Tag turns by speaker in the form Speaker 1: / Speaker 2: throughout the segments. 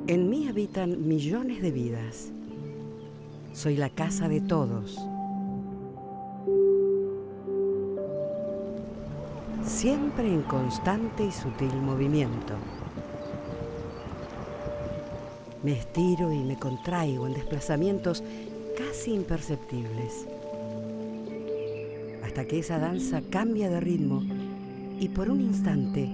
Speaker 1: En mí habitan millones de vidas. Soy la casa de todos. Siempre en constante y sutil movimiento. Me estiro y me contraigo en desplazamientos casi imperceptibles, hasta que esa danza cambia de ritmo y por un instante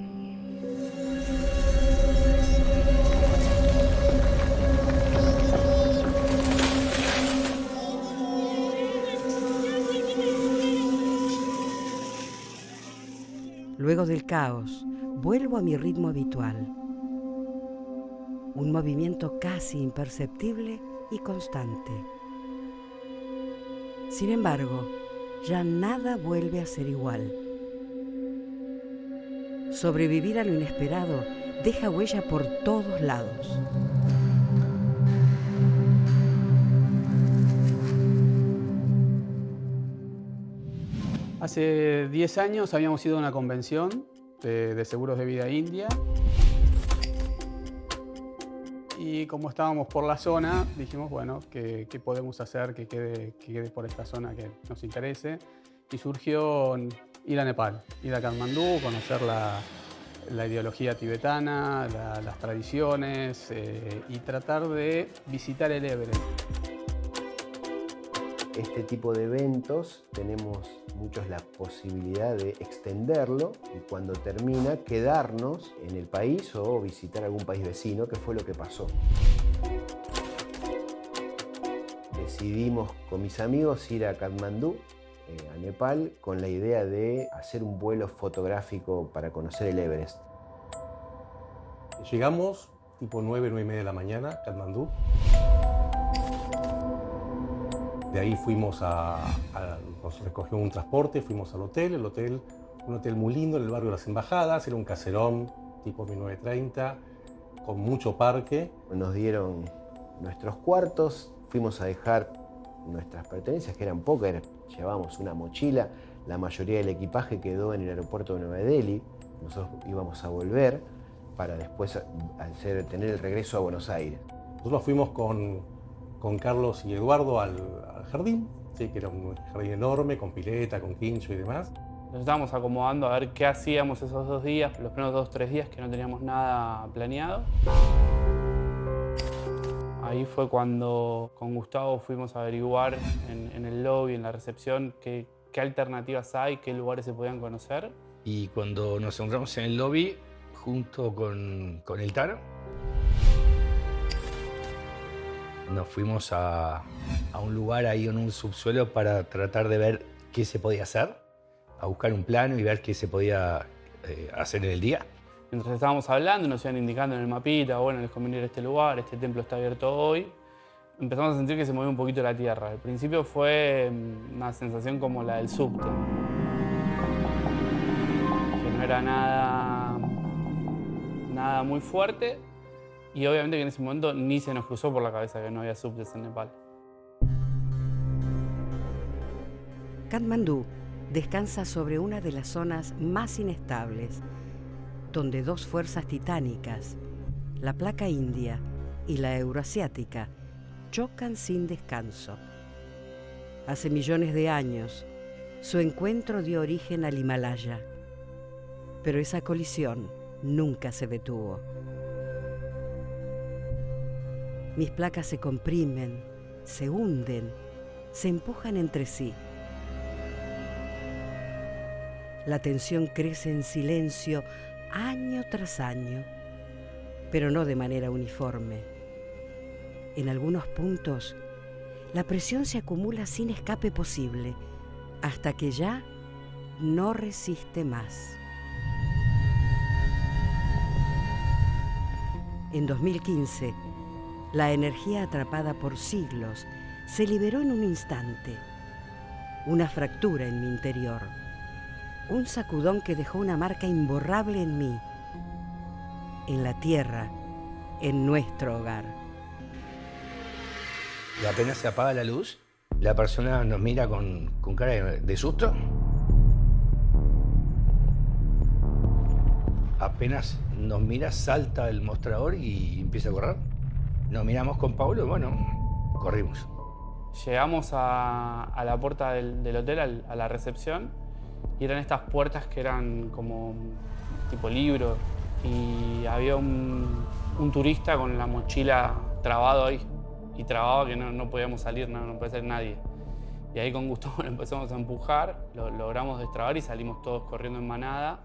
Speaker 1: luego del caos, vuelvo a mi ritmo habitual. Un movimiento casi imperceptible y constante. Sin embargo, ya nada vuelve a ser igual. Sobrevivir a lo inesperado deja huella por todos lados.
Speaker 2: Hace 10 años habíamos ido a una convención de seguros de vida india y como estábamos por la zona dijimos, bueno, ¿qué podemos hacer que quede por esta zona que nos interese? Y surgió ir a Nepal, ir a Katmandú, conocer la ideología tibetana, las tradiciones y tratar de visitar el Everest.
Speaker 3: Este tipo de eventos tenemos muchos la posibilidad de extenderlo y cuando termina quedarnos en el país o visitar algún país vecino, que fue lo que pasó. Decidimos con mis amigos ir a Katmandú, a Nepal, con la idea de hacer un vuelo fotográfico para conocer el Everest.
Speaker 4: Llegamos tipo 9, 9:30 de la mañana a Katmandú. De ahí fuimos nos recogió un transporte, fuimos al hotel, un hotel muy lindo en el barrio de las Embajadas, era un caserón tipo 1930, con mucho parque.
Speaker 3: Nos dieron nuestros cuartos, fuimos a dejar nuestras pertenencias, que eran pocas, llevábamos una mochila, la mayoría del equipaje quedó en el aeropuerto de Nueva Delhi, nosotros íbamos a volver para después tener el regreso a Buenos Aires.
Speaker 4: Nosotros fuimos con Carlos y Eduardo al jardín, ¿sí? Que era un jardín enorme, con pileta, con quincho y demás.
Speaker 2: Nos estábamos acomodando a ver qué hacíamos esos 2 días, los primeros 2 o 3 días que no teníamos nada planeado. Ahí fue cuando con Gustavo fuimos a averiguar en el lobby, en la recepción, qué alternativas hay, qué lugares se podían conocer.
Speaker 5: Y cuando nos encontramos en el lobby, junto con el Tano, nos fuimos a un lugar ahí en un subsuelo para tratar de ver qué se podía hacer, a buscar un plano y ver qué se podía hacer en el día.
Speaker 2: Mientras estábamos hablando, nos iban indicando en el mapita, bueno, les conviene ir a este lugar, este templo está abierto hoy. Empezamos a sentir que se movía un poquito la tierra. Al principio fue una sensación como la del subte, que no era nada muy fuerte. Y obviamente que en ese momento ni se nos cruzó por la cabeza que no había subtes en Nepal.
Speaker 1: Katmandú descansa sobre una de las zonas más inestables, donde 2 fuerzas titánicas, la placa india y la euroasiática, chocan sin descanso. Hace millones de años, su encuentro dio origen al Himalaya, pero esa colisión nunca se detuvo. Mis placas se comprimen, se hunden, se empujan entre sí. La tensión crece en silencio año tras año, pero no de manera uniforme. En algunos puntos, la presión se acumula sin escape posible, hasta que ya no resiste más. En 2015, la energía atrapada por siglos se liberó en un instante. Una fractura en mi interior. Un sacudón que dejó una marca imborrable en mí, en la tierra, en nuestro hogar.
Speaker 5: Y apenas se apaga la luz, la persona nos mira con cara de susto. Apenas nos mira, salta el mostrador y empieza a correr. Nos miramos con Paulo y bueno, corrimos.
Speaker 2: Llegamos a la puerta del hotel, a la recepción, y eran estas puertas que eran como tipo libro, y había un turista con la mochila trabado ahí, y trabado que no podíamos salir, no podía salir nadie. Y ahí con Gustavo lo empezamos a empujar, lo logramos destrabar y salimos todos corriendo en manada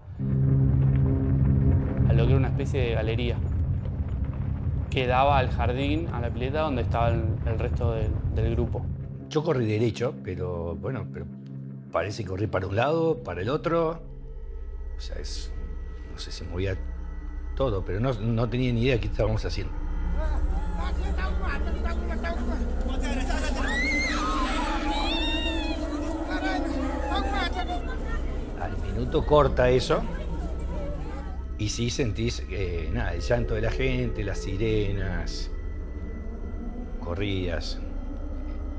Speaker 2: a lo que era una especie de galería que daba al jardín, a la pileta donde estaba el resto del grupo.
Speaker 5: Yo corrí derecho, pero bueno, parece que corrí para un lado, para el otro. O sea, no sé, se movía todo, pero no tenía ni idea de qué estábamos haciendo. Al minuto corta eso. Y sí sentís, nada, el llanto de la gente, las sirenas, corrías.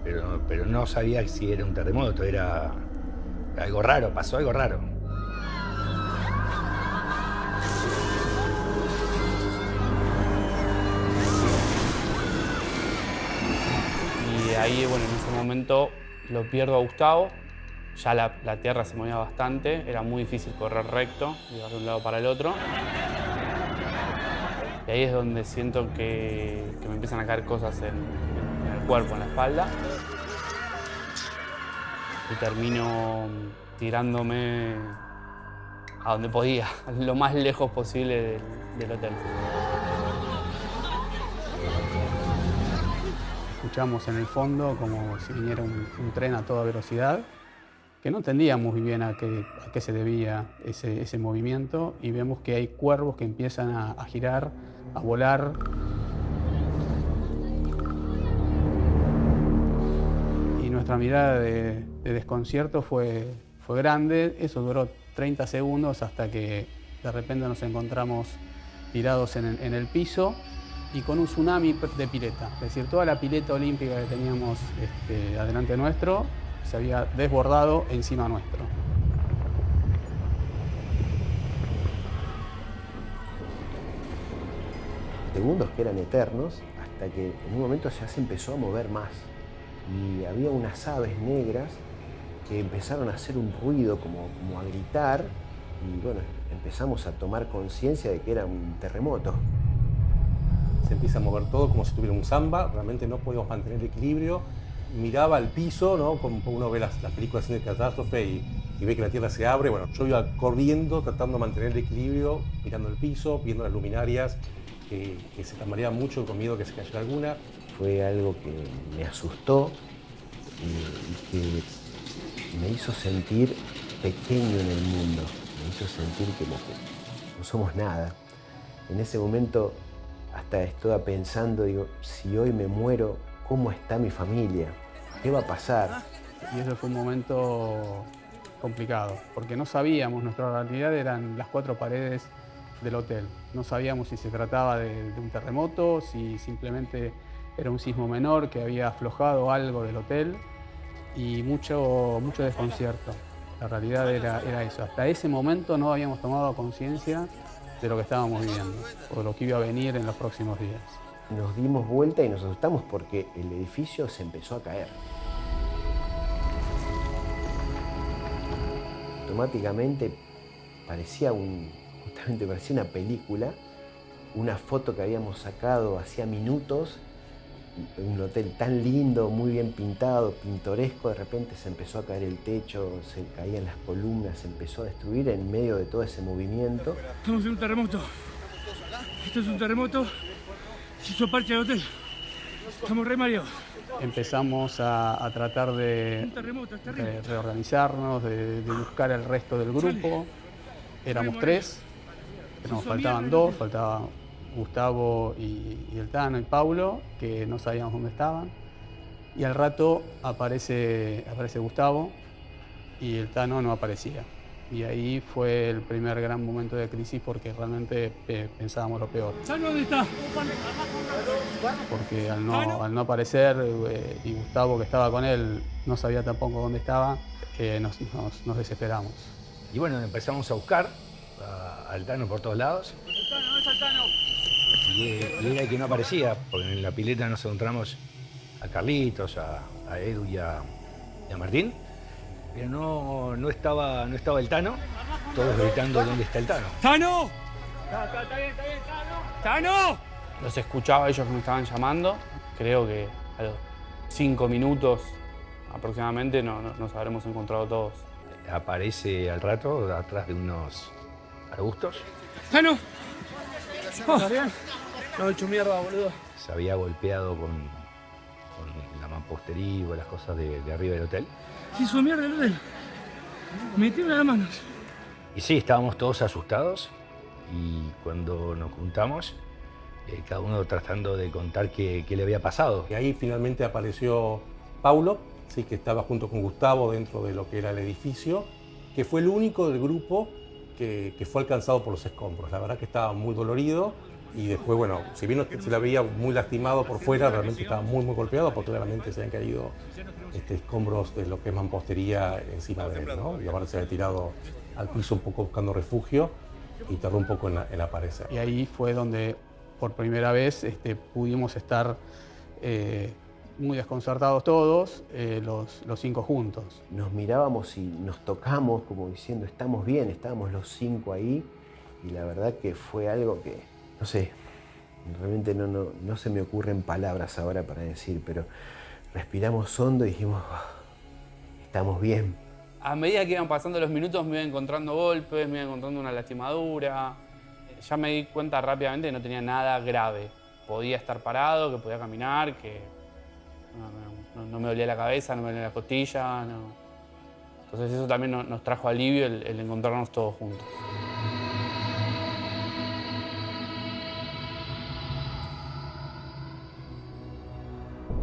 Speaker 5: Pero no sabía si era un terremoto, era algo raro, pasó algo raro.
Speaker 2: Y ahí, bueno, en ese momento lo pierdo a Gustavo. Ya la tierra se movía bastante, era muy difícil correr recto, iba de un lado para el otro. Y ahí es donde siento que me empiezan a caer cosas en el cuerpo, en la espalda. Y termino tirándome a donde podía, lo más lejos posible del hotel. Escuchamos en el fondo como si viniera un tren a toda velocidad, que no entendíamos muy bien a qué se debía ese movimiento, y vemos que hay cuervos que empiezan a girar, a volar. Y nuestra mirada de desconcierto fue grande. Eso duró 30 segundos hasta que de repente nos encontramos tirados en el piso y con un tsunami de pileta. Es decir, toda la pileta olímpica que teníamos adelante nuestro se había desbordado encima nuestro.
Speaker 3: Segundos que eran eternos, hasta que en un momento ya se empezó a mover más. Y había unas aves negras que empezaron a hacer un ruido, como a gritar, y bueno, empezamos a tomar conciencia de que era un terremoto.
Speaker 4: Se empieza a mover todo como si tuviera un samba, realmente no podíamos mantener el equilibrio. Miraba al piso, ¿no? Como uno ve las películas de catástrofe y ve que la tierra se abre. Bueno, yo iba corriendo, tratando de mantener el equilibrio, mirando el piso, viendo las luminarias, que se tambaleaban mucho, con miedo que se cayera alguna.
Speaker 3: Fue algo que me asustó y que me hizo sentir pequeño en el mundo. Me hizo sentir que no somos nada. En ese momento hasta estaba pensando, digo, si hoy me muero, ¿cómo está mi familia? ¿Qué va a pasar?
Speaker 2: Y eso fue un momento complicado, porque no sabíamos, nuestra realidad eran las 4 paredes del hotel. No sabíamos si se trataba de un terremoto, si simplemente era un sismo menor que había aflojado algo del hotel, y mucho desconcierto. La realidad era eso. Hasta ese momento no habíamos tomado conciencia de lo que estábamos viviendo o de lo que iba a venir en los próximos días.
Speaker 3: Nos dimos vuelta y nos asustamos porque el edificio se empezó a caer. Automáticamente parecía una película, una foto que habíamos sacado hacía minutos, un hotel tan lindo, muy bien pintado, pintoresco, de repente se empezó a caer el techo, se caían las columnas, se empezó a destruir en medio de todo ese movimiento.
Speaker 6: Estamos en un terremoto. Esto es un terremoto. Se hizo parche del hotel. Estamos re mareados.
Speaker 2: Empezamos a tratar de reorganizarnos, de buscar el resto del grupo. Éramos 3, nos faltaban 2, faltaba Gustavo y el Tano y Paulo, que no sabíamos dónde estaban. Y al rato aparece Gustavo y el Tano no aparecía. Y ahí fue el primer gran momento de crisis porque realmente pensábamos lo peor.
Speaker 6: ¿Tano dónde está?
Speaker 2: Porque al no aparecer y Gustavo, que estaba con él, no sabía tampoco dónde estaba, nos desesperamos.
Speaker 5: Y bueno, empezamos a buscar al Tano por todos lados.
Speaker 6: ¿Dónde está el Tano?
Speaker 5: y era el que no aparecía, porque en la pileta nos encontramos a Carlitos, a Edu y a Martín, pero no estaba el Tano, todos gritando ¿dónde está el Tano?
Speaker 6: ¡Tano! Está bien, Tano. ¡Tano!
Speaker 2: Los escuchaba ellos que me estaban llamando. Creo que a los 5 minutos aproximadamente nos habremos encontrado todos.
Speaker 5: Aparece al rato atrás de unos arbustos.
Speaker 6: ¡Tano!
Speaker 2: ¿Está bien? No he hecho mierda, boludo.
Speaker 5: Se había golpeado con la mampostería o las cosas de arriba del hotel.
Speaker 6: Se hizo mierda el hotel. Me tiemblan las manos.
Speaker 5: Y sí, estábamos todos asustados y cuando nos juntamos, cada uno tratando de contar qué le había pasado.
Speaker 4: Y ahí finalmente apareció Paulo, sí, que estaba junto con Gustavo dentro de lo que era el edificio, que fue el único del grupo que fue alcanzado por los escombros. La verdad que estaba muy dolorido y después, bueno, si bien se la veía muy lastimado por fuera, realmente estaba muy golpeado porque claramente se habían caído escombros de lo que es mampostería encima de él, ¿no? Y aparte se había tirado al piso un poco buscando refugio y tardó un poco en aparecer.
Speaker 2: Y ahí fue donde por primera vez pudimos estar muy desconcertados todos, los 5 juntos.
Speaker 3: Nos mirábamos y nos tocamos como diciendo estamos bien, estábamos los 5 ahí y la verdad que fue algo que, no sé, realmente no se me ocurren palabras ahora para decir, pero respiramos hondo y dijimos, estamos bien.
Speaker 2: A medida que iban pasando los minutos me iba encontrando golpes, me iba encontrando una lastimadura. Ya me di cuenta rápidamente que no tenía nada grave. Podía estar parado, que podía caminar, que no me dolía la cabeza, no me dolía la costilla. No. Entonces eso también nos trajo alivio el encontrarnos todos juntos.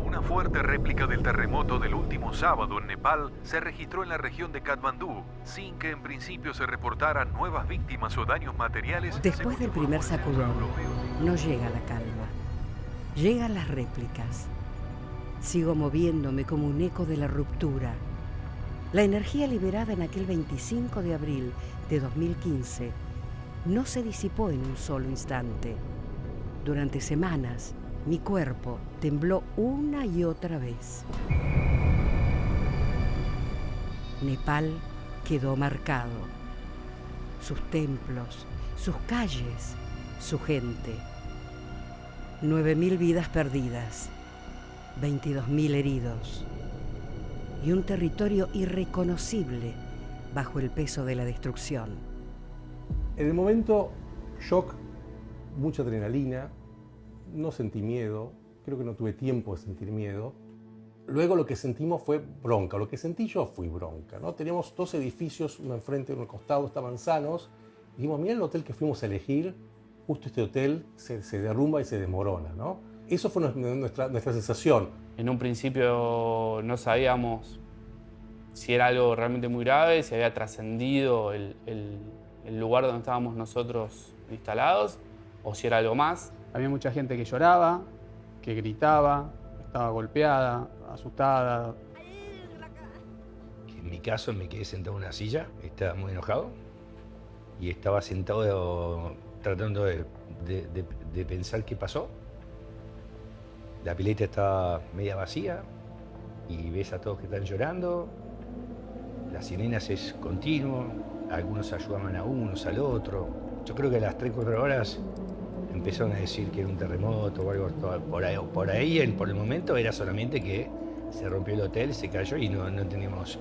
Speaker 7: Una fuerte réplica del terremoto del último sábado en Nepal se registró en la región de Katmandú, sin que en principio se reportaran nuevas víctimas o daños materiales.
Speaker 1: Después del primer sacudón, no llega la calma. Llegan las réplicas. Sigo moviéndome como un eco de la ruptura. La energía liberada en aquel 25 de abril de 2015 no se disipó en un solo instante. Durante semanas, mi cuerpo tembló una y otra vez. Nepal quedó marcado. Sus templos, sus calles, su gente. 9.000 vidas perdidas, 22.000 heridos y un territorio irreconocible bajo el peso de la destrucción.
Speaker 4: En el momento, shock, mucha adrenalina, no sentí miedo, creo que no tuve tiempo de sentir miedo. Luego lo que sentimos fue bronca, lo que sentí yo fue bronca, ¿no? Teníamos 2 edificios, uno enfrente y uno al costado, estaban sanos. Dijimos, mira el hotel que fuimos a elegir, justo este hotel se derrumba y se desmorona, ¿no? Eso fue nuestra sensación.
Speaker 2: En un principio no sabíamos si era algo realmente muy grave, si había trascendido el lugar donde estábamos nosotros instalados, o si era algo más. Había mucha gente que lloraba, que gritaba, estaba golpeada, asustada.
Speaker 5: En mi caso me quedé sentado en una silla, estaba muy enojado y estaba sentado tratando de pensar qué pasó. La pileta estaba media vacía y ves a todos que están llorando. Las sirenas es continuo, algunos ayudaban a unos al otro. Yo creo que a las 3-4 horas empezaron a decir que era un terremoto o algo por ahí, por el momento era solamente que se rompió el hotel, se cayó y no entendíamos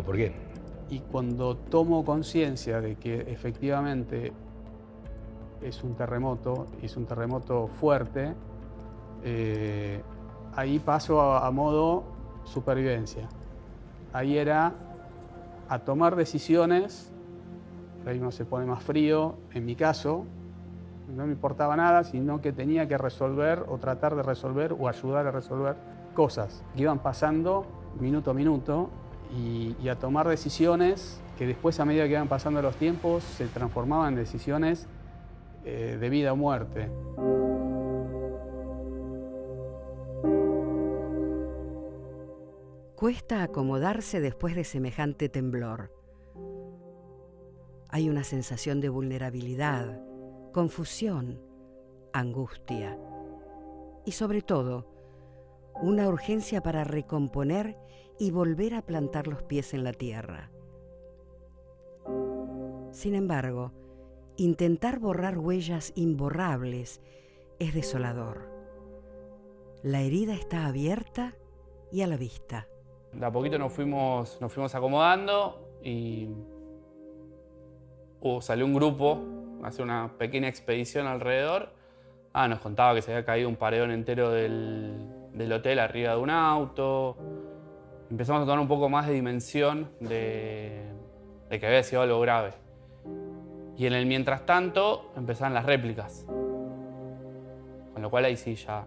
Speaker 5: por qué.
Speaker 2: Y cuando tomo conciencia de que efectivamente es un terremoto fuerte, ahí paso a modo supervivencia. Ahí era a tomar decisiones. Ahí uno se pone más frío. En mi caso, no me importaba nada, sino que tenía que resolver o tratar de resolver o ayudar a resolver cosas que iban pasando minuto a minuto y a tomar decisiones que después, a medida que iban pasando los tiempos, se transformaban en decisiones de vida o muerte.
Speaker 1: Cuesta acomodarse después de semejante temblor. Hay una sensación de vulnerabilidad, confusión, angustia y sobre todo una urgencia para recomponer y volver a plantar los pies en la tierra. Sin embargo, intentar borrar huellas imborrables es desolador. La herida está abierta y a la vista.
Speaker 8: De a poquito nos fuimos acomodando y salió un grupo a hacer una pequeña expedición alrededor. Nos contaba que se había caído un paredón entero del hotel arriba de un auto. Empezamos a tomar un poco más de dimensión de que había sido algo grave. Y en el mientras tanto empezaron las réplicas. Con lo cual ahí sí ya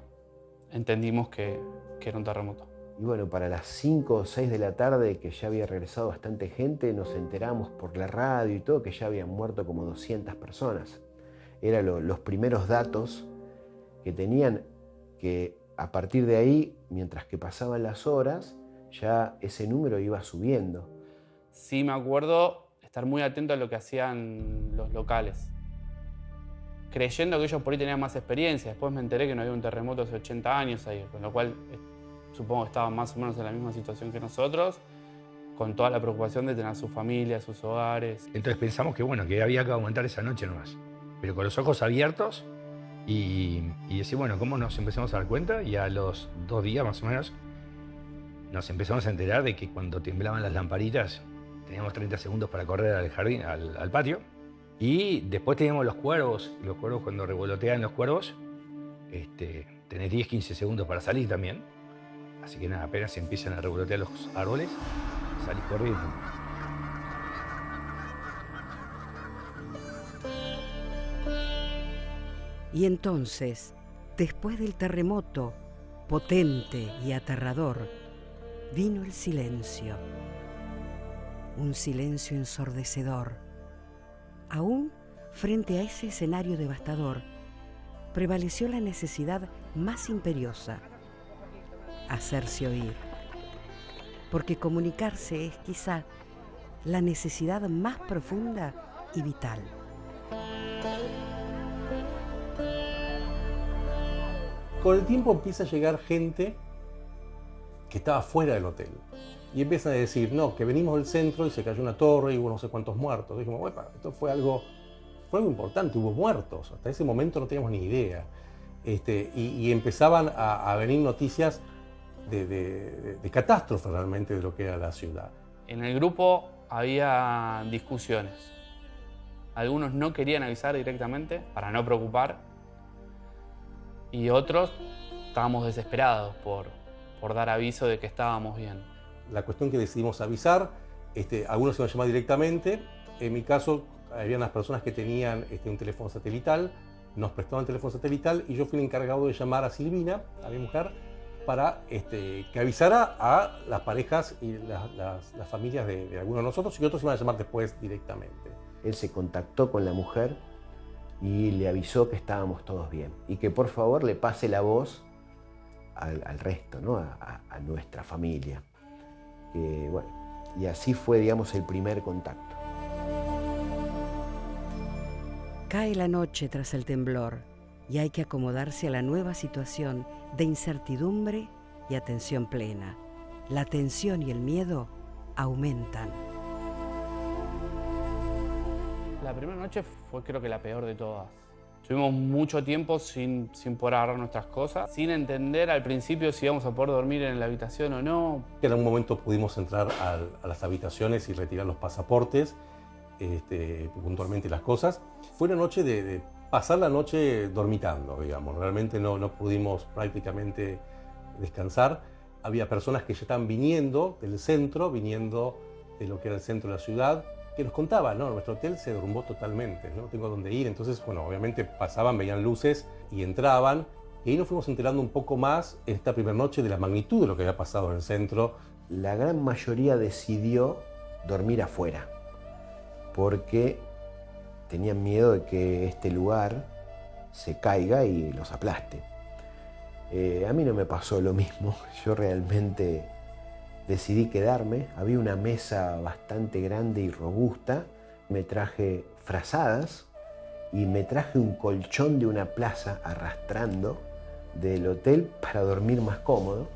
Speaker 8: entendimos que era un terremoto.
Speaker 3: Y bueno, para las 5 o 6 de la tarde, que ya había regresado bastante gente, nos enteramos por la radio y todo que ya habían muerto como 200 personas. Eran los primeros datos que tenían, que a partir de ahí, mientras que pasaban las horas, ya ese número iba subiendo.
Speaker 8: Sí me acuerdo estar muy atento a lo que hacían los locales, creyendo que ellos por ahí tenían más experiencia. Después me enteré que no había un terremoto hace 80 años ahí, con lo cual supongo que estaban más o menos en la misma situación que nosotros, con toda la preocupación de tener a su familia, a sus hogares.
Speaker 5: Entonces pensamos que había que aumentar esa noche nomás, pero con los ojos abiertos y decir, bueno, ¿cómo nos empezamos a dar cuenta? Y a los 2 días más o menos nos empezamos a enterar de que cuando temblaban las lamparitas teníamos 30 segundos para correr al jardín, al patio. Y después teníamos los cuervos. Los cuervos, cuando revolotean los cuervos, tenés 10-15 segundos para salir también. Así que nada, apenas empiezan a revolotear los árboles, salís corriendo.
Speaker 1: Y entonces, después del terremoto, potente y aterrador, vino el silencio. Un silencio ensordecedor. Aún frente a ese escenario devastador, prevaleció la necesidad más imperiosa: hacerse oír. Porque comunicarse es quizá la necesidad más profunda y vital.
Speaker 4: Con el tiempo empieza a llegar gente que estaba fuera del hotel. Y empiezan a decir, no, que venimos del centro y se cayó una torre y hubo no sé cuántos muertos. Dijimos, bueno, esto fue algo importante, hubo muertos. Hasta ese momento no teníamos ni idea. Y empezaban a venir noticias de catástrofe realmente de lo que era la ciudad.
Speaker 8: En el grupo había discusiones. Algunos no querían avisar directamente para no preocupar. Y otros estábamos desesperados por dar aviso de que estábamos bien.
Speaker 4: La cuestión que decidimos avisar, algunos se iban a llamar directamente. En mi caso, había unas personas que tenían un teléfono satelital, nos prestaban el teléfono satelital y yo fui el encargado de llamar a Silvina, a mi mujer, para que avisara a las parejas y las familias de algunos de nosotros, y otros iban a llamar después directamente.
Speaker 3: Él se contactó con la mujer y le avisó que estábamos todos bien y que por favor le pase la voz al resto, ¿no? a nuestra familia. Bueno, y así fue, digamos, el primer contacto.
Speaker 1: Cae la noche tras el temblor y hay que acomodarse a la nueva situación de incertidumbre y atención plena. La tensión y el miedo aumentan.
Speaker 8: La primera noche fue, creo que, la peor de todas. Estuvimos mucho tiempo sin poder agarrar nuestras cosas, sin entender al principio si íbamos a poder dormir en la habitación o no.
Speaker 4: En algún momento pudimos entrar a las habitaciones y retirar los pasaportes, puntualmente las cosas. Fue una noche de pasar la noche dormitando, digamos. Realmente no pudimos prácticamente descansar. Había personas que ya estaban viniendo del centro, viniendo de lo que era el centro de la ciudad, que nos contaban, ¿no? Nuestro hotel se derrumbó totalmente, no tengo dónde ir. Entonces, bueno, obviamente pasaban, veían luces y entraban. Y ahí nos fuimos enterando un poco más en esta primera noche de la magnitud de lo que había pasado en el centro.
Speaker 3: La gran mayoría decidió dormir afuera, porque tenían miedo de que este lugar se caiga y los aplaste. A mí no me pasó lo mismo, yo realmente decidí quedarme. Había una mesa bastante grande y robusta, me traje frazadas y me traje un colchón de una plaza arrastrando del hotel para dormir más cómodo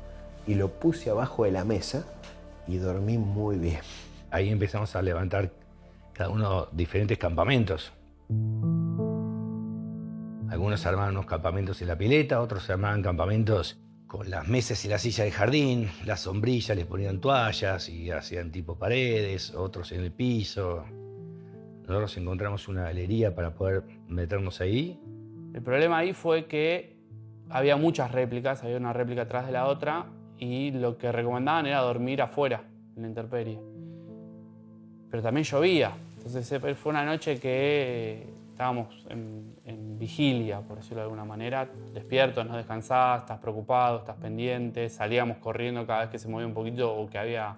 Speaker 3: y lo puse abajo de la mesa y dormí muy bien.
Speaker 5: Ahí empezamos a levantar cada uno diferentes campamentos. Algunos armaban unos campamentos en la pileta, otros armaban campamentos con las mesas y la silla de jardín, las sombrillas, les ponían toallas y hacían tipo paredes, otros en el piso. Nosotros encontramos una galería para poder meternos ahí.
Speaker 8: El problema ahí fue que había muchas réplicas, había una réplica atrás de la otra y lo que recomendaban era dormir afuera, en la intemperie. Pero también llovía, entonces fue una noche que estábamos en vigilia, por decirlo de alguna manera, despiertos, no descansás, estás preocupado, estás pendiente, salíamos corriendo cada vez que se movía un poquito o que había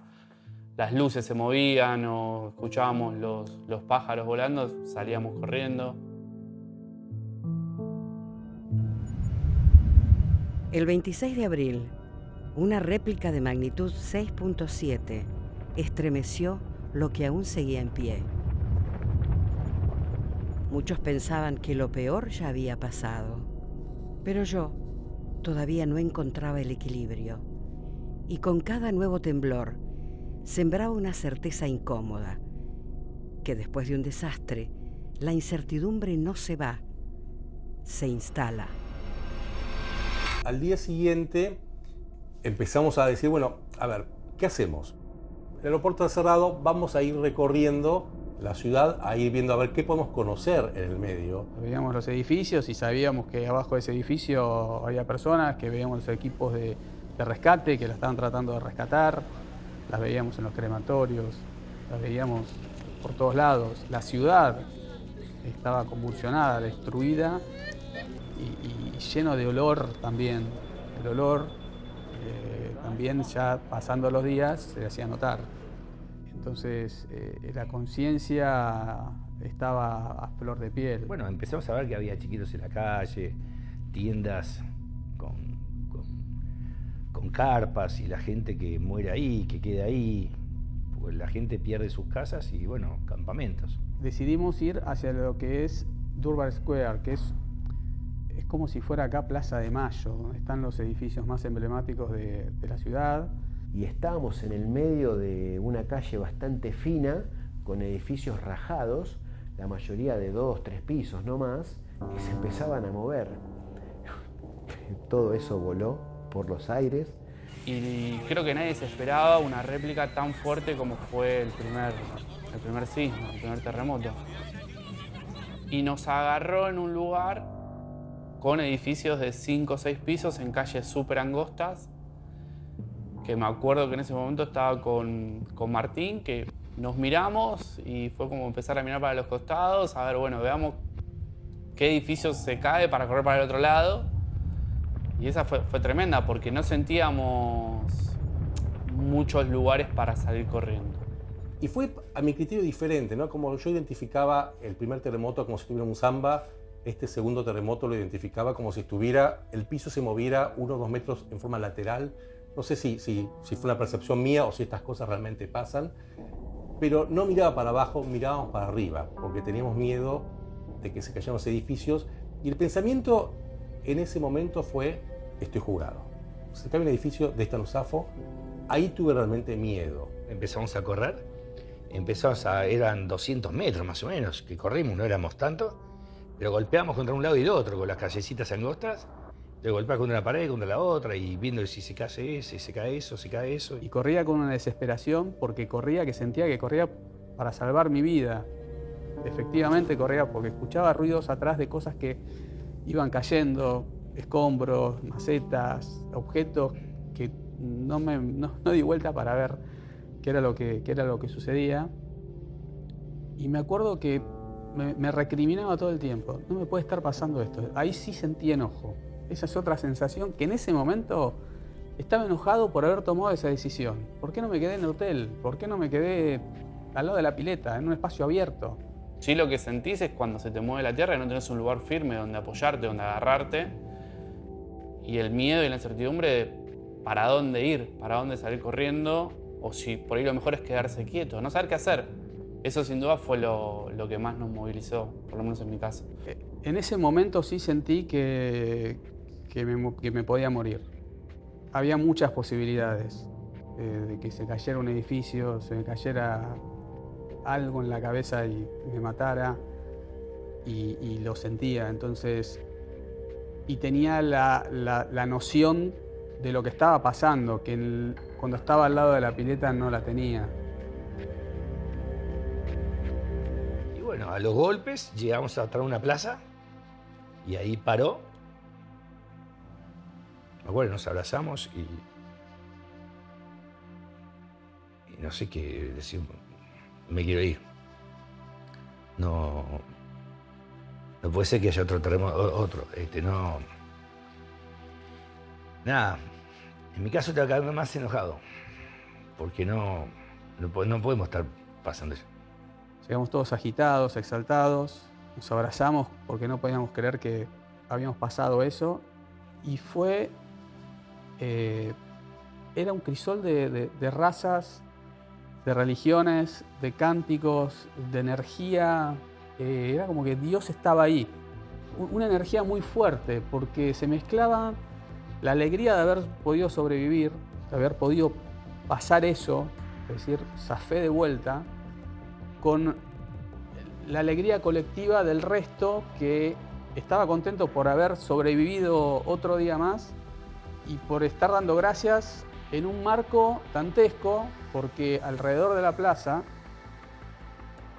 Speaker 8: las luces se movían o escuchábamos los pájaros volando, salíamos corriendo.
Speaker 1: El 26 de abril, una réplica de magnitud 6.7 estremeció lo que aún seguía en pie. Muchos pensaban que lo peor ya había pasado, pero yo todavía no encontraba el equilibrio y con cada nuevo temblor sembraba una certeza incómoda, que después de un desastre, la incertidumbre no se va, se instala.
Speaker 4: Al día siguiente empezamos a decir, bueno, a ver, ¿qué hacemos? El aeropuerto está cerrado, vamos a ir recorriendo la ciudad, a ir viendo a ver qué podemos conocer en el medio.
Speaker 2: Veíamos los edificios y sabíamos que abajo de ese edificio había personas, que veíamos los equipos de rescate que la estaban tratando de rescatar, las veíamos en los crematorios, las veíamos por todos lados. La ciudad estaba convulsionada, destruida y lleno de olor también. El olor también ya pasando los días se hacía notar. Entonces la conciencia estaba a flor de piel.
Speaker 5: Bueno, empezamos a ver que había chiquitos en la calle, tiendas con carpas y la gente que muere ahí, que queda ahí, pues la gente pierde sus casas y bueno, campamentos.
Speaker 2: Decidimos ir hacia lo que es Durbar Square, que es como si fuera acá Plaza de Mayo, donde están los edificios más emblemáticos de la ciudad.
Speaker 3: Y estábamos en el medio de una calle bastante fina, con edificios rajados, la mayoría de 2, 3 pisos no más, y se empezaban a mover. Todo eso voló por los aires.
Speaker 8: Y creo que nadie se esperaba una réplica tan fuerte como fue el primer sismo, el primer terremoto. Y nos agarró en un lugar con edificios de 5 o 6 pisos en calles súper angostas, que me acuerdo que en ese momento estaba con Martín, que nos miramos y fue como empezar a mirar para los costados, a ver, bueno, veamos qué edificio se cae para correr para el otro lado. Y esa fue tremenda, porque no sentíamos muchos lugares para salir corriendo.
Speaker 4: Y fue a mi criterio diferente, ¿no? Como yo identificaba el primer terremoto como si estuviera un samba, este segundo terremoto lo identificaba como si el piso se moviera 1 o 2 metros en forma lateral. No sé si fue una percepción mía o si estas cosas realmente pasan, pero no miraba para abajo, mirábamos para arriba, porque teníamos miedo de que se cayeran los edificios. Y el pensamiento en ese momento fue, estoy jugado. Se cae un edificio de Stanusafo, ahí tuve realmente miedo.
Speaker 5: Empezamos a correr, eran 200 metros más o menos que corrimos, no éramos tantos, pero golpeamos contra un lado y el otro, con las callecitas angostas, de golpear contra una pared, contra la otra, y viendo si se cae ese, se cae eso.
Speaker 2: Y corría con una desesperación, porque que sentía que corría para salvar mi vida. Efectivamente corría porque escuchaba ruidos atrás de cosas que iban cayendo, escombros, macetas, objetos que no di vuelta para ver qué era lo que sucedía. Y me acuerdo que me recriminaba todo el tiempo. No me puede estar pasando esto. Ahí sí sentí enojo. Esa es otra sensación, que en ese momento estaba enojado por haber tomado esa decisión. ¿Por qué no me quedé en el hotel? ¿Por qué no me quedé al lado de la pileta, en un espacio abierto?
Speaker 8: Sí, lo que sentís es cuando se te mueve la tierra y no tenés un lugar firme donde apoyarte, donde agarrarte. Y el miedo y la incertidumbre de para dónde ir, para dónde salir corriendo, o si por ahí lo mejor es quedarse quieto, no saber qué hacer. Eso sin duda fue lo que más nos movilizó, por lo menos en mi caso.
Speaker 2: En ese momento sí sentí que me podía morir. Había muchas posibilidades de que se cayera un edificio, se me cayera algo en la cabeza y me matara, y lo sentía. Entonces, y tenía la noción de lo que estaba pasando, que cuando estaba al lado de la pileta no la tenía.
Speaker 5: Y bueno, a los golpes llegamos a entrar a una plaza y ahí paró. Me acuerdo, nos abrazamos y no sé qué decir, me quiero ir. No puede ser que haya otro terremoto, no. Nada, en mi caso tengo que quedarme más enojado, porque no podemos estar pasando eso.
Speaker 2: Llegamos todos agitados, exaltados, nos abrazamos porque no podíamos creer que habíamos pasado eso, y era un crisol de razas, de religiones, de cánticos, de energía. Era como que Dios estaba ahí. Una energía muy fuerte, porque se mezclaba la alegría de haber podido sobrevivir, de haber podido pasar eso, es decir, zafé de vuelta, con la alegría colectiva del resto que estaba contento por haber sobrevivido otro día más y por estar dando gracias en un marco dantesco, porque alrededor de la plaza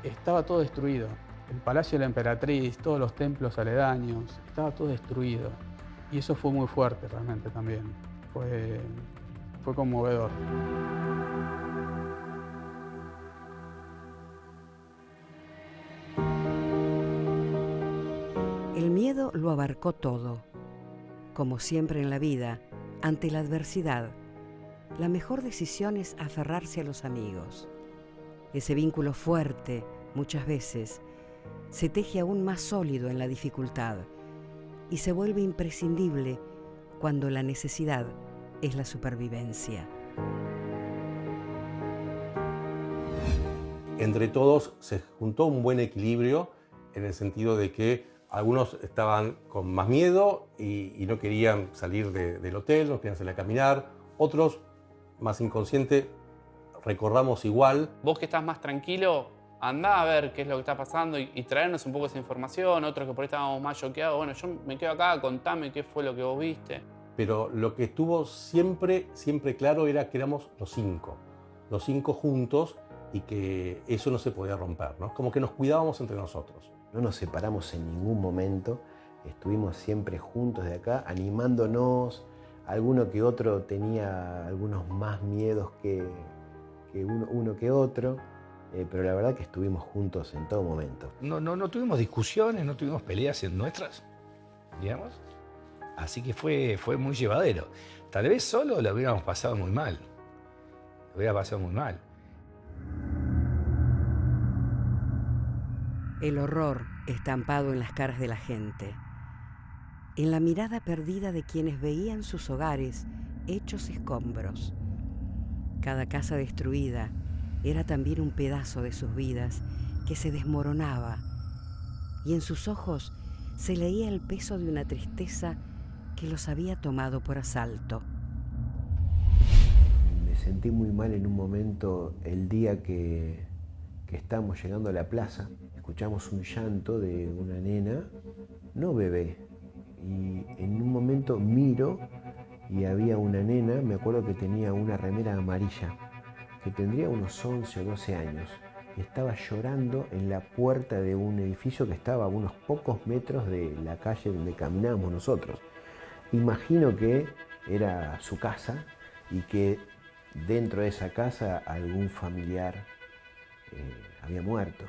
Speaker 2: estaba todo destruido. El Palacio de la Emperatriz, todos los templos aledaños, estaba todo destruido. Y eso fue muy fuerte realmente también. Fue conmovedor.
Speaker 1: El miedo lo abarcó todo. Como siempre en la vida, ante la adversidad, la mejor decisión es aferrarse a los amigos. Ese vínculo fuerte, muchas veces, se teje aún más sólido en la dificultad y se vuelve imprescindible cuando la necesidad es la supervivencia.
Speaker 4: Entre todos se juntó un buen equilibrio en el sentido de que algunos estaban con más miedo y no querían salir del hotel, no querían salir a caminar. Otros, más inconscientes, recordamos igual.
Speaker 8: Vos que estás más tranquilo, andá a ver qué es lo que está pasando y traernos un poco esa información. Otros que por ahí estábamos más choqueados. Bueno, yo me quedo acá, contame qué fue lo que vos viste.
Speaker 4: Pero lo que estuvo siempre claro era que éramos los cinco juntos, y que eso no se podía romper, ¿no? Como que nos cuidábamos entre nosotros.
Speaker 3: No nos separamos en ningún momento, estuvimos siempre juntos de acá, animándonos. Alguno que otro tenía algunos más miedos que uno que otro, pero la verdad que estuvimos juntos en todo momento.
Speaker 5: No tuvimos discusiones, no tuvimos peleas nuestras, digamos. Así que fue muy llevadero. Tal vez solo lo hubiéramos pasado muy mal. Lo hubiera pasado muy mal.
Speaker 1: El horror estampado en las caras de la gente, en la mirada perdida de quienes veían sus hogares hechos escombros. Cada casa destruida era también un pedazo de sus vidas que se desmoronaba, y en sus ojos se leía el peso de una tristeza que los había tomado por asalto.
Speaker 3: Me sentí muy mal en un momento el día que estábamos llegando a la plaza. Escuchamos un llanto de una nena, no bebé, y en un momento miro y había una nena, me acuerdo que tenía una remera amarilla, que tendría unos 11 o 12 años, y estaba llorando en la puerta de un edificio que estaba a unos pocos metros de la calle donde caminábamos nosotros. Imagino que era su casa y que dentro de esa casa algún familiar había muerto.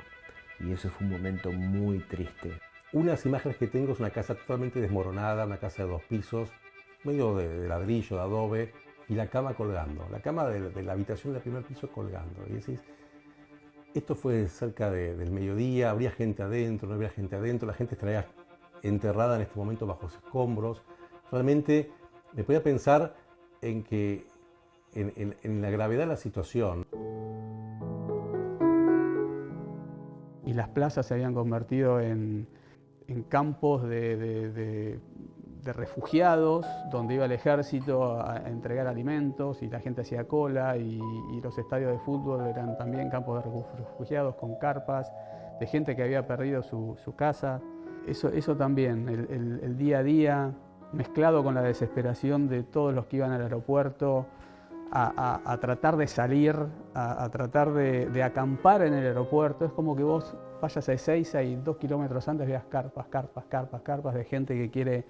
Speaker 3: Y eso fue un momento muy triste.
Speaker 4: Unas imágenes que tengo es una casa totalmente desmoronada, una casa de 2 pisos, medio de ladrillo, de adobe, y la cama colgando. La cama de la habitación del primer piso colgando. Y decís, esto fue cerca del mediodía, habría gente adentro, no habría gente adentro, la gente estaría enterrada en este momento bajo escombros. Realmente me podía pensar en la gravedad de la situación.
Speaker 2: las plazas se habían convertido en campos de refugiados, donde iba el ejército a entregar alimentos y la gente hacía cola, y los estadios de fútbol eran también campos de refugiados con carpas, de gente que había perdido su casa. Eso también, el día a día, mezclado con la desesperación de todos los que iban al aeropuerto a tratar de salir, a tratar de acampar en el aeropuerto. Es como que vos vayas a Ezeiza y 2 kilómetros antes veas carpas de gente que quiere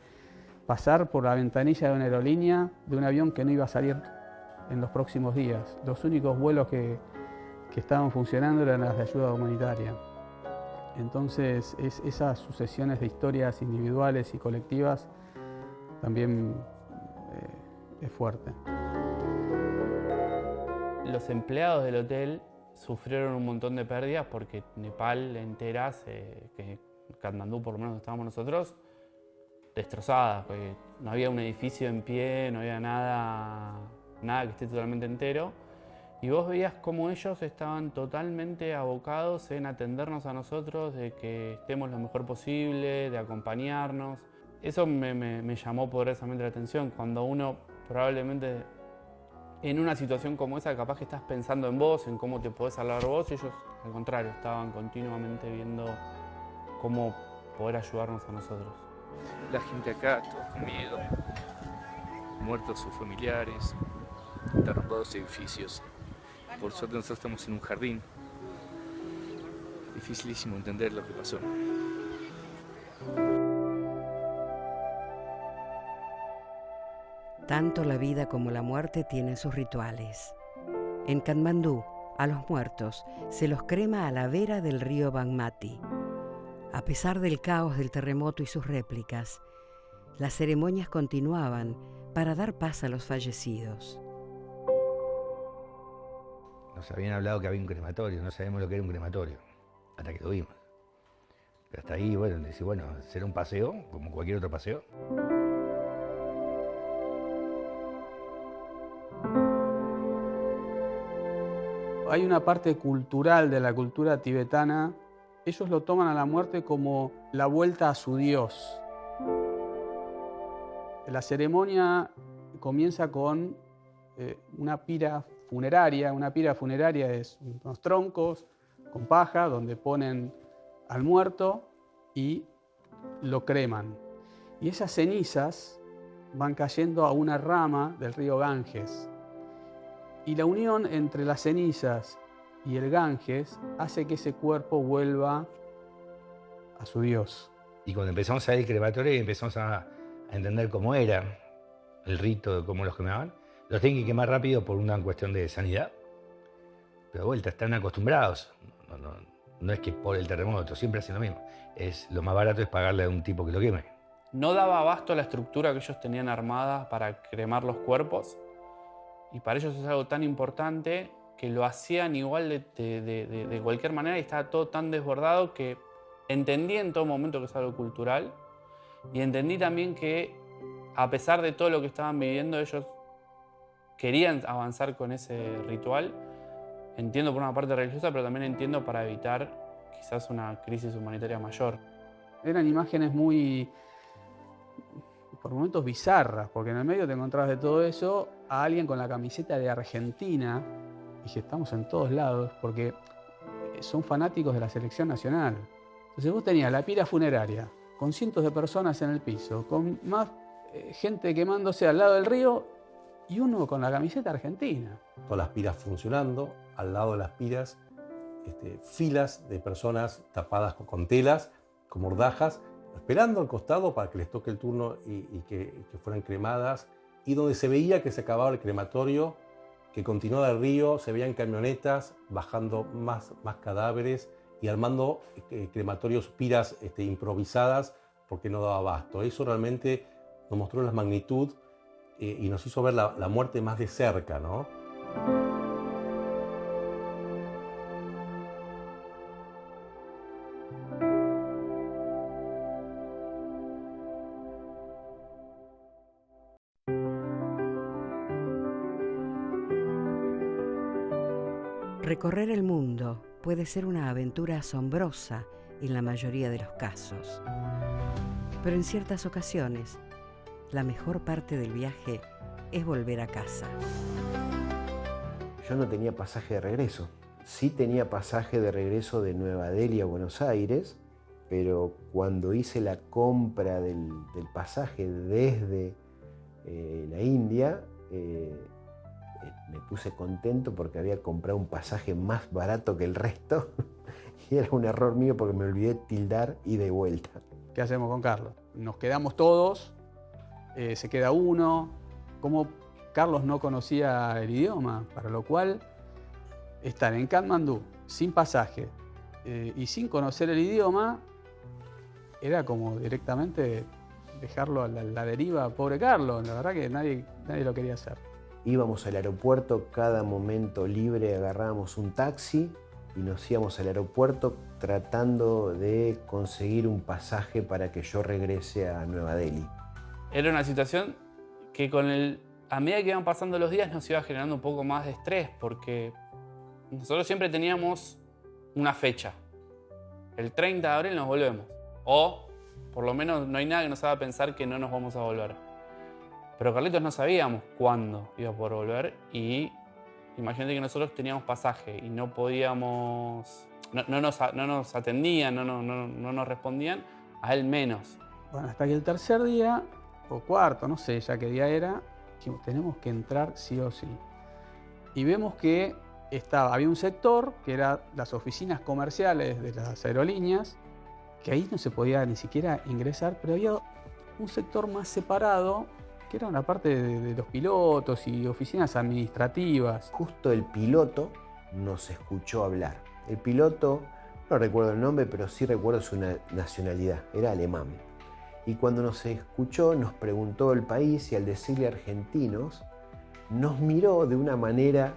Speaker 2: pasar por la ventanilla de una aerolínea, de un avión que no iba a salir en los próximos días. Los únicos vuelos que estaban funcionando eran las de ayuda humanitaria. Entonces, esas sucesiones de historias individuales y colectivas también es fuerte.
Speaker 8: Los empleados del hotel sufrieron un montón de pérdidas porque Nepal entera, que Katmandú por lo menos estábamos nosotros, destrozada, porque no había un edificio en pie, no había nada que esté totalmente entero. Y vos veías cómo ellos estaban totalmente abocados en atendernos a nosotros, de que estemos lo mejor posible, de acompañarnos. Eso me llamó poderosamente la atención. Cuando uno probablemente en una situación como esa, capaz que estás pensando en vos, en cómo te podés salvar vos, ellos al contrario, estaban continuamente viendo cómo poder ayudarnos a nosotros.
Speaker 9: La gente acá, todos con miedo, muertos sus familiares, derrumbados edificios. Por suerte nosotros estamos en un jardín. Dificilísimo entender lo que pasó.
Speaker 1: Tanto la vida como la muerte tienen sus rituales. En Katmandú, a los muertos se los crema a la vera del río Bagmati. A pesar del caos del terremoto y sus réplicas, las ceremonias continuaban para dar paz a los fallecidos.
Speaker 5: Nos habían hablado que había un crematorio, no sabíamos lo que era un crematorio, hasta que lo vimos. Pero hasta ahí, bueno, decís, bueno, será un paseo, como cualquier otro paseo.
Speaker 2: Hay una parte cultural de la cultura tibetana. Ellos lo toman a la muerte como la vuelta a su Dios. La ceremonia comienza con una pira funeraria. Una pira funeraria es unos troncos con paja donde ponen al muerto y lo creman. Y esas cenizas van cayendo a una rama del río Ganges. Y la unión entre las cenizas y el Ganges hace que ese cuerpo vuelva a su Dios.
Speaker 5: Y cuando empezamos a ver el crematorio y empezamos a entender cómo era el rito de cómo los quemaban, los tienen que quemar rápido por una cuestión de sanidad. Pero de vuelta, están acostumbrados. No es que por el terremoto, siempre hacen lo mismo. Lo más barato es pagarle a un tipo que lo queme.
Speaker 8: No daba abasto la estructura que ellos tenían armada para cremar los cuerpos. Y para ellos es algo tan importante que lo hacían igual de cualquier manera, y estaba todo tan desbordado que entendí en todo momento que es algo cultural, y entendí también que a pesar de todo lo que estaban viviendo, ellos querían avanzar con ese ritual. Entiendo por una parte religiosa, pero también entiendo para evitar quizás una crisis humanitaria mayor.
Speaker 2: Eran imágenes muy, por momentos bizarras, porque en el medio te encontrabas de todo eso a alguien con la camiseta de Argentina. Dije, estamos en todos lados, porque son fanáticos de la selección nacional. Entonces vos tenías la pira funeraria, con cientos de personas en el piso, con más gente quemándose al lado del río, y uno con la camiseta argentina.
Speaker 4: Todas las piras funcionando, al lado de las piras, filas de personas tapadas con telas, con mordajas, esperando al costado para que les toque el turno y que fueran cremadas, y donde se veía que se acababa el crematorio, que continuaba el río, se veían camionetas bajando más cadáveres y armando crematorios, piras improvisadas, porque no daba abasto. Eso realmente nos mostró la magnitud y nos hizo ver la muerte más de cerca, ¿no?
Speaker 1: Recorrer el mundo puede ser una aventura asombrosa en la mayoría de los casos. Pero en ciertas ocasiones, la mejor parte del viaje es volver a casa.
Speaker 3: Yo no tenía pasaje de regreso. Sí tenía pasaje de regreso de Nueva Delhi a Buenos Aires, pero cuando hice la compra del pasaje desde la India, me puse contento porque había comprado un pasaje más barato que el resto y era un error mío porque me olvidé tildar ida y vuelta.
Speaker 2: ¿Qué hacemos con Carlos? Nos quedamos todos, se queda uno. Como Carlos no conocía el idioma, para lo cual estar en Katmandú sin pasaje y sin conocer el idioma era como directamente dejarlo a la deriva, pobre Carlos. La verdad que nadie lo quería hacer.
Speaker 3: Íbamos al aeropuerto, cada momento libre agarrábamos un taxi y nos íbamos al aeropuerto tratando de conseguir un pasaje para que yo regrese a Nueva Delhi.
Speaker 8: Era una situación que a medida que iban pasando los días nos iba generando un poco más de estrés, porque nosotros siempre teníamos una fecha. El 30 de abril nos volvemos. O, por lo menos, no hay nada que nos haga pensar que no nos vamos a volver. Pero Carlitos no sabíamos cuándo iba a poder volver y imagínate que nosotros teníamos pasaje y no podíamos... No nos atendían, no nos respondían, a él menos.
Speaker 2: Bueno, hasta que el tercer día, o cuarto, no sé ya qué día era, dijimos, tenemos que entrar sí o sí. Y vemos que había un sector que era las oficinas comerciales de las aerolíneas, que ahí no se podía ni siquiera ingresar, pero había un sector más separado, que era una parte de los pilotos y oficinas administrativas.
Speaker 3: Justo el piloto nos escuchó hablar. El piloto, no recuerdo el nombre, pero sí recuerdo su nacionalidad, era alemán. Y cuando nos escuchó, nos preguntó el país y al decirle argentinos, nos miró de una manera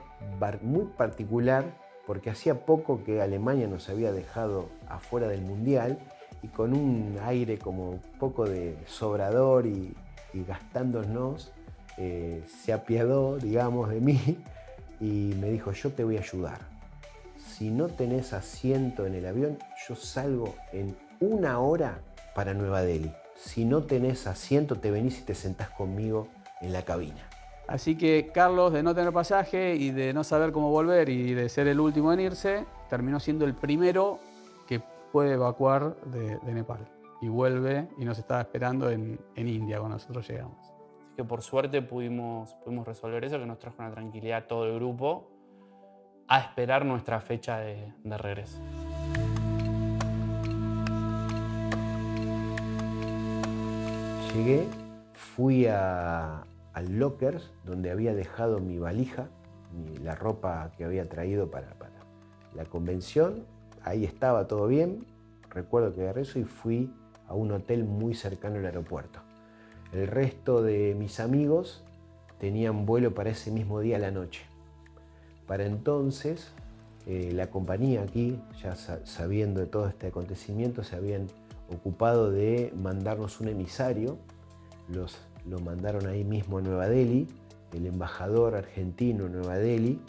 Speaker 3: muy particular, porque hacía poco que Alemania nos había dejado afuera del Mundial y con un aire como un poco de sobrador y gastándonos, se apiadó, digamos, de mí y me dijo, yo te voy a ayudar. Si no tenés asiento en el avión, yo salgo en 1 hora para Nueva Delhi. Si no tenés asiento, te venís y te sentás conmigo en la cabina.
Speaker 2: Así que Carlos, de no tener pasaje y de no saber cómo volver y de ser el último en irse, terminó siendo el primero que puede evacuar de Nepal. Y vuelve y nos estaba esperando en India cuando nosotros llegamos.
Speaker 8: Así que por suerte pudimos resolver eso, que nos trajo una tranquilidad a todo el grupo, a esperar nuestra fecha de regreso.
Speaker 3: Llegué, fui al lockers donde había dejado mi valija, la ropa que había traído para la convención. Ahí estaba todo bien. Recuerdo que agarré eso y fui a un hotel muy cercano al aeropuerto. El resto de mis amigos tenían vuelo para ese mismo día a la noche. Para entonces, la compañía aquí, ya sabiendo de todo este acontecimiento, se habían ocupado de mandarnos un emisario. Lo mandaron ahí mismo a Nueva Delhi. El embajador argentino en Nueva Delhi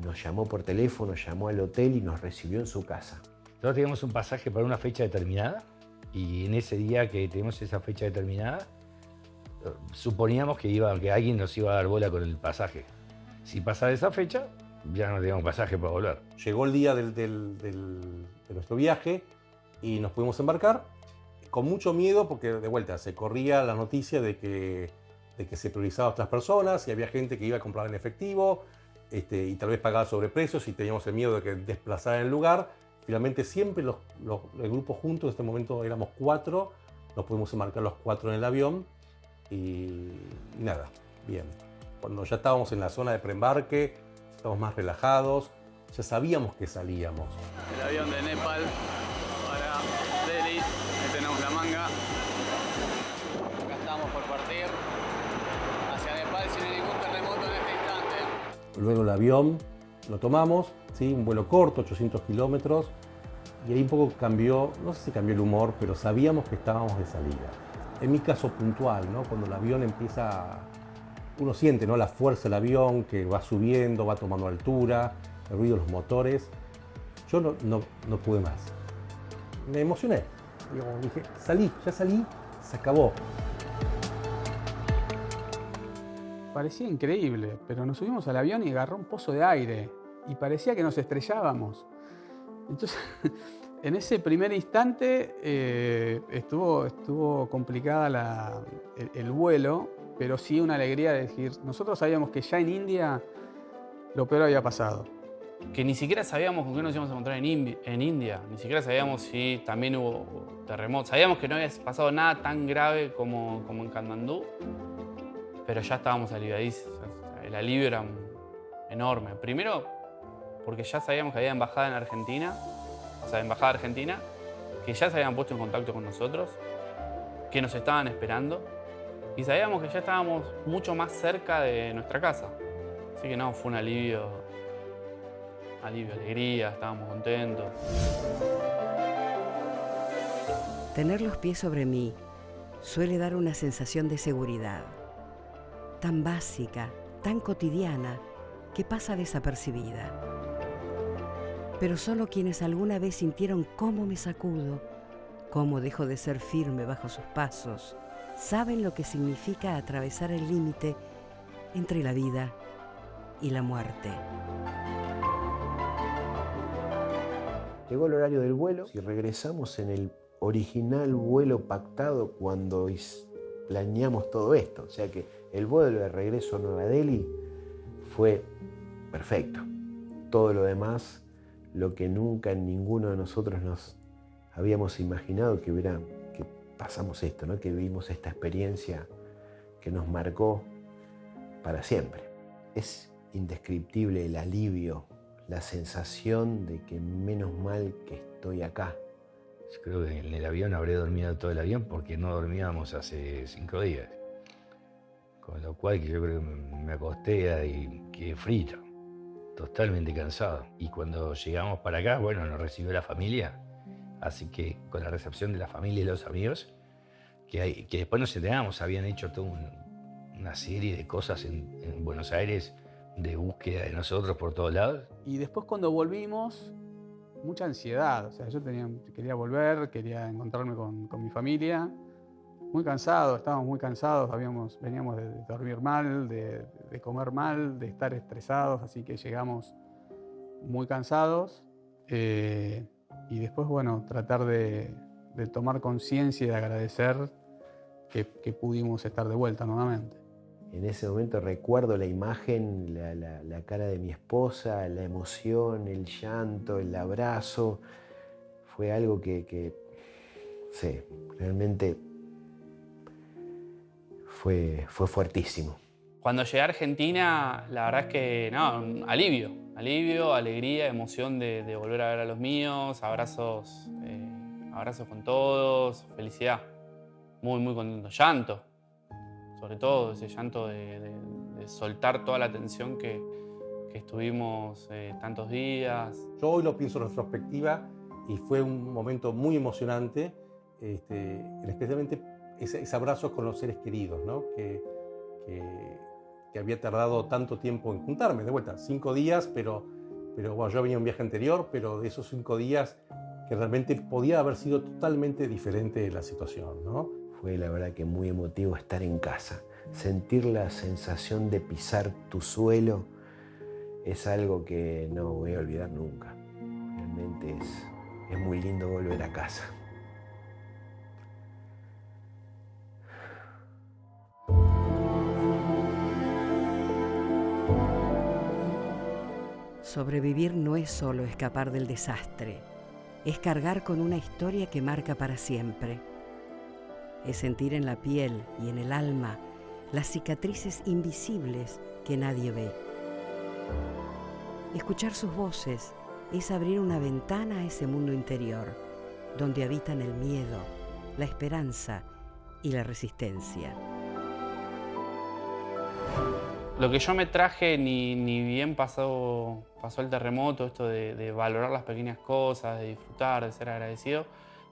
Speaker 3: nos llamó por teléfono, llamó al hotel y nos recibió en su casa.
Speaker 5: Nosotros teníamos un pasaje para una fecha determinada y en ese día que tenemos esa fecha determinada, suponíamos que alguien nos iba a dar bola con el pasaje. Si pasaba esa fecha, ya no teníamos pasaje para volver.
Speaker 4: Llegó el día de nuestro viaje y nos pudimos embarcar con mucho miedo porque de vuelta se corría la noticia de que se priorizaban otras personas y había gente que iba a comprar en efectivo y tal vez pagaba sobreprecios y teníamos el miedo de que desplazaran el lugar. Finalmente siempre el grupo juntos, en este momento éramos 4, nos pudimos embarcar los 4 en el avión y nada, bien. Cuando ya estábamos en la zona de preembarque, estábamos más relajados, ya sabíamos que salíamos.
Speaker 2: El avión de Nepal para Delhi, ahí tenemos la manga. Acá estamos por partir hacia Nepal sin ningún terremoto en este instante.
Speaker 4: Luego el avión lo tomamos, ¿sí? Un vuelo corto, 800 kilómetros, y ahí un poco cambió, no sé si cambió el humor, pero sabíamos que estábamos de salida. En mi caso puntual, ¿no? Cuando el avión empieza, uno siente, ¿no? La fuerza del avión que va subiendo, va tomando altura, el ruido de los motores. Yo no pude más. Me emocioné. Dije, ya salí, se acabó.
Speaker 2: Parecía increíble, pero nos subimos al avión y agarró un pozo de aire y parecía que nos estrellábamos. Entonces, en ese primer instante estuvo complicada el vuelo, pero sí una alegría de decir, nosotros sabíamos que ya en India lo peor había pasado.
Speaker 8: Que ni siquiera sabíamos con qué nos íbamos a encontrar en India, ni siquiera sabíamos si también hubo terremotos. Sabíamos que no había pasado nada tan grave como en Katmandú, pero ya estábamos aliviadísimos. El alivio era enorme. Primero, porque ya sabíamos que había embajada en Argentina, embajada argentina, que ya se habían puesto en contacto con nosotros, que nos estaban esperando, y sabíamos que ya estábamos mucho más cerca de nuestra casa. Así que no, fue un alivio, alegría, estábamos contentos.
Speaker 1: Tener los pies sobre mí suele dar una sensación de seguridad, tan básica, tan cotidiana, que pasa desapercibida. Pero solo quienes alguna vez sintieron cómo me sacudo, cómo dejo de ser firme bajo sus pasos, saben lo que significa atravesar el límite entre la vida y la muerte.
Speaker 3: Llegó el horario del vuelo y regresamos en el original vuelo pactado cuando planeamos todo esto. O sea que el vuelo de regreso a Nueva Delhi fue perfecto. Todo lo demás, lo que nunca ninguno de nosotros nos habíamos imaginado que pasamos esto, ¿no? Que vivimos esta experiencia que nos marcó para siempre. Es indescriptible el alivio, la sensación de que menos mal que estoy acá.
Speaker 5: Yo creo que en el avión habré dormido todo el avión porque no dormíamos hace 5 días. Con lo cual que yo creo que me acosté y quedé frito. Totalmente cansado. Y cuando llegamos para acá, bueno, nos recibió la familia. Así que con la recepción de la familia y los amigos, que después nos enteramos, habían hecho toda una serie de cosas en Buenos Aires de búsqueda de nosotros por todos lados.
Speaker 2: Y después cuando volvimos, mucha ansiedad. O sea, yo quería volver, quería encontrarme con mi familia. Muy cansado, estábamos muy cansados, veníamos de dormir mal, de comer mal, de estar estresados, así que llegamos muy cansados. Y después, bueno, tratar de tomar conciencia y de agradecer que pudimos estar de vuelta nuevamente.
Speaker 3: En ese momento recuerdo la imagen, la cara de mi esposa, la emoción, el llanto, el abrazo. Fue algo que sí, realmente fue fuertísimo.
Speaker 8: Cuando llegué a Argentina, la verdad es que, no, alivio, alegría, emoción de volver a ver a los míos, abrazos con todos, felicidad. Muy, muy contento. Llanto, sobre todo ese llanto de soltar toda la tensión que estuvimos tantos días.
Speaker 4: Yo hoy lo pienso en retrospectiva y fue un momento muy emocionante, especialmente ese abrazo con los seres queridos, ¿no? que había tardado tanto tiempo en juntarme. De vuelta, 5 días, pero bueno, yo venía de un viaje anterior, pero de esos 5 días que realmente podía haber sido totalmente diferente la situación, ¿no?
Speaker 3: Fue la verdad que muy emotivo estar en casa. Sentir la sensación de pisar tu suelo es algo que no voy a olvidar nunca. Realmente es muy lindo volver a casa.
Speaker 1: Sobrevivir no es solo escapar del desastre, es cargar con una historia que marca para siempre. Es sentir en la piel y en el alma las cicatrices invisibles que nadie ve. Escuchar sus voces es abrir una ventana a ese mundo interior, donde habitan el miedo, la esperanza y la resistencia.
Speaker 8: Lo que yo me traje, ni bien pasó el terremoto, esto de valorar las pequeñas cosas, de disfrutar, de ser agradecido,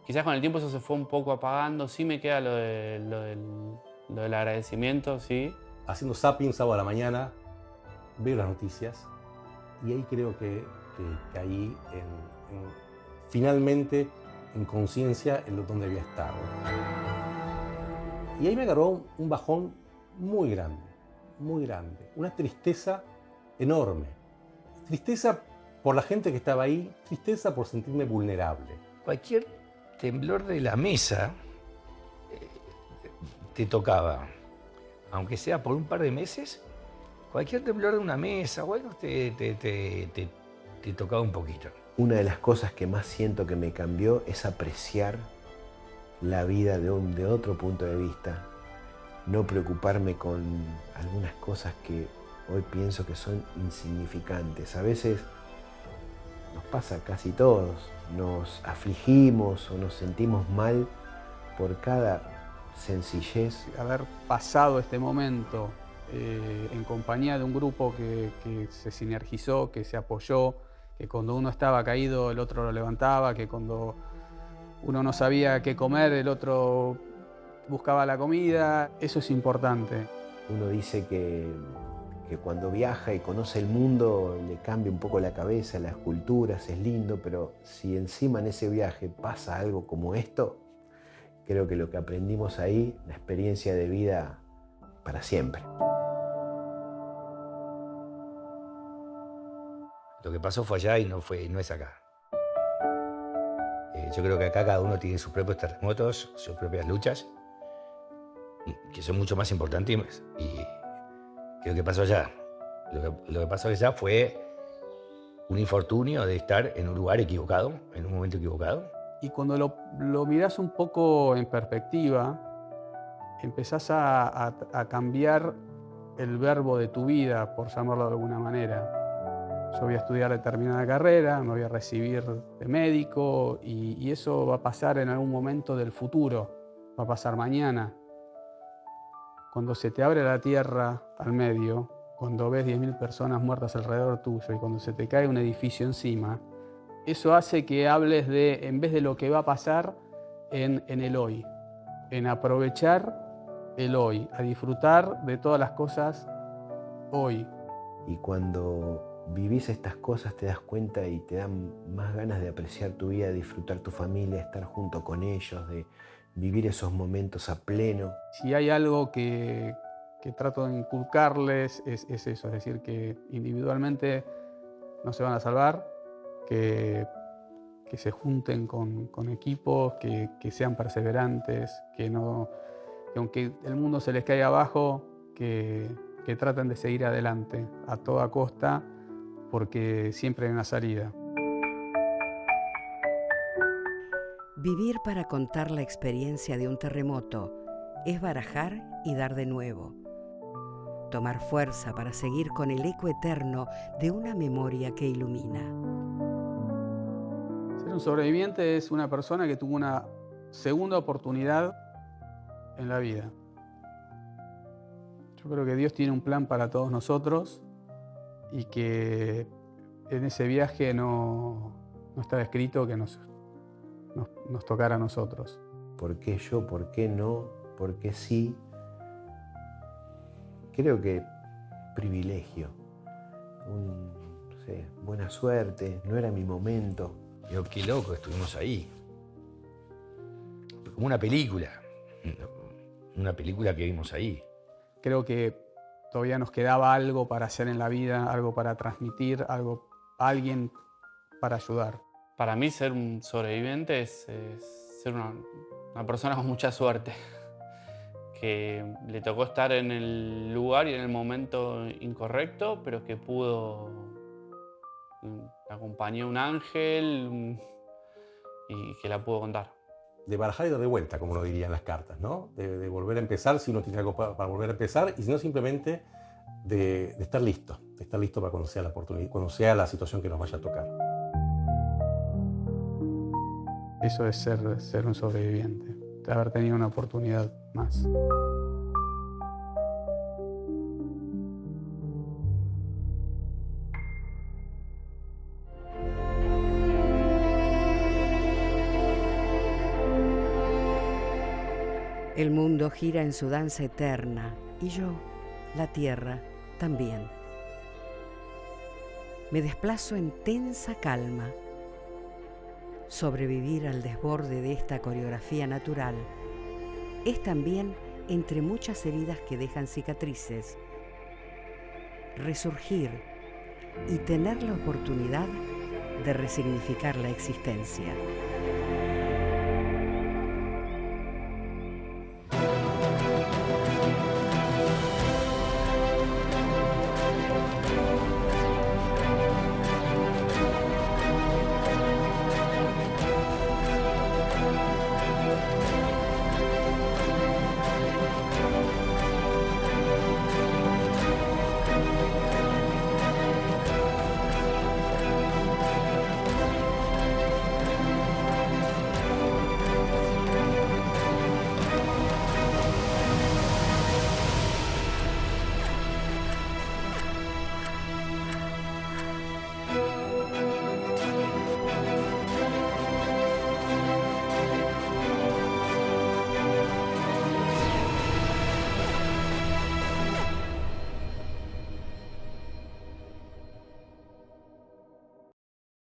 Speaker 8: quizás con el tiempo eso se fue un poco apagando. Sí me queda lo del agradecimiento, sí.
Speaker 4: Haciendo zapping sábado a la mañana, veo las noticias y ahí creo que caí finalmente en conciencia en dónde había estado. Y ahí me agarró un bajón muy grande, una tristeza enorme. Tristeza por la gente que estaba ahí, tristeza por sentirme vulnerable.
Speaker 5: Cualquier temblor de la mesa te tocaba, aunque sea por un par de meses, cualquier temblor de una mesa, bueno, te tocaba un poquito.
Speaker 3: Una de las cosas que más siento que me cambió es apreciar la vida de otro punto de vista, no preocuparme con algunas cosas que hoy pienso que son insignificantes. A veces nos pasa a casi todos, nos afligimos o nos sentimos mal por cada sencillez.
Speaker 2: Haber pasado este momento en compañía de un grupo que se sinergizó, que se apoyó, que cuando uno estaba caído el otro lo levantaba, que cuando uno no sabía qué comer el otro buscaba la comida, eso es importante.
Speaker 3: Uno dice que cuando viaja y conoce el mundo le cambia un poco la cabeza, las culturas, es lindo, pero si encima en ese viaje pasa algo como esto, creo que lo que aprendimos ahí, la experiencia de vida para siempre.
Speaker 5: Lo que pasó fue allá y no es acá. Yo creo que acá cada uno tiene sus propios terremotos, sus propias luchas, que son mucho más importantes. Y creo que pasó allá. Lo que pasó allá fue un infortunio de estar en un lugar equivocado, en un momento equivocado.
Speaker 2: Y cuando lo mirás un poco en perspectiva, empezás a cambiar el verbo de tu vida, por llamarlo de alguna manera. Yo voy a estudiar determinada carrera, me voy a recibir de médico y eso va a pasar en algún momento del futuro, va a pasar mañana. Cuando se te abre la tierra al medio, cuando ves 10.000 personas muertas alrededor tuyo y cuando se te cae un edificio encima, eso hace que hables en vez de lo que va a pasar, en el hoy, en aprovechar el hoy, a disfrutar de todas las cosas hoy.
Speaker 3: Y cuando vivís estas cosas te das cuenta y te dan más ganas de apreciar tu vida, de disfrutar tu familia, de estar junto con ellos, de vivir esos momentos a pleno.
Speaker 2: Si hay algo que trato de inculcarles es eso, es decir, que individualmente no se van a salvar, que se junten con equipos, que sean perseverantes, que aunque el mundo se les caiga abajo, que traten de seguir adelante a toda costa, porque siempre hay una salida.
Speaker 1: Vivir para contar la experiencia de un terremoto es barajar y dar de nuevo. Tomar fuerza para seguir con el eco eterno de una memoria que ilumina.
Speaker 2: Ser un sobreviviente es una persona que tuvo una segunda oportunidad en la vida. Yo creo que Dios tiene un plan para todos nosotros y que en ese viaje no estaba escrito que nos tocara a nosotros.
Speaker 3: ¿Por qué yo? ¿Por qué no? ¿Por qué sí? Creo que privilegio, no sé, buena suerte, no era mi momento.
Speaker 5: Digo, qué loco, estuvimos ahí. Como una película que vimos ahí.
Speaker 2: Creo que todavía nos quedaba algo para hacer en la vida, algo para transmitir, alguien para ayudar.
Speaker 8: Para mí ser un sobreviviente es ser una persona con mucha suerte, que le tocó estar en el lugar y en el momento incorrecto, pero que acompañó un ángel y que la pudo contar.
Speaker 4: De barajar y dar de vuelta, como lo dirían las cartas, ¿no? De volver a empezar si uno tiene algo para volver a empezar, y si no simplemente de estar listo para cuando sea la oportunidad, cuando sea la situación que nos vaya a tocar.
Speaker 2: Eso es ser un sobreviviente, de haber tenido una oportunidad más.
Speaker 1: El mundo gira en su danza eterna y yo, la tierra, también. Me desplazo en tensa calma. Sobrevivir al desborde de esta coreografía natural es también, entre muchas heridas que dejan cicatrices, resurgir y tener la oportunidad de resignificar la existencia.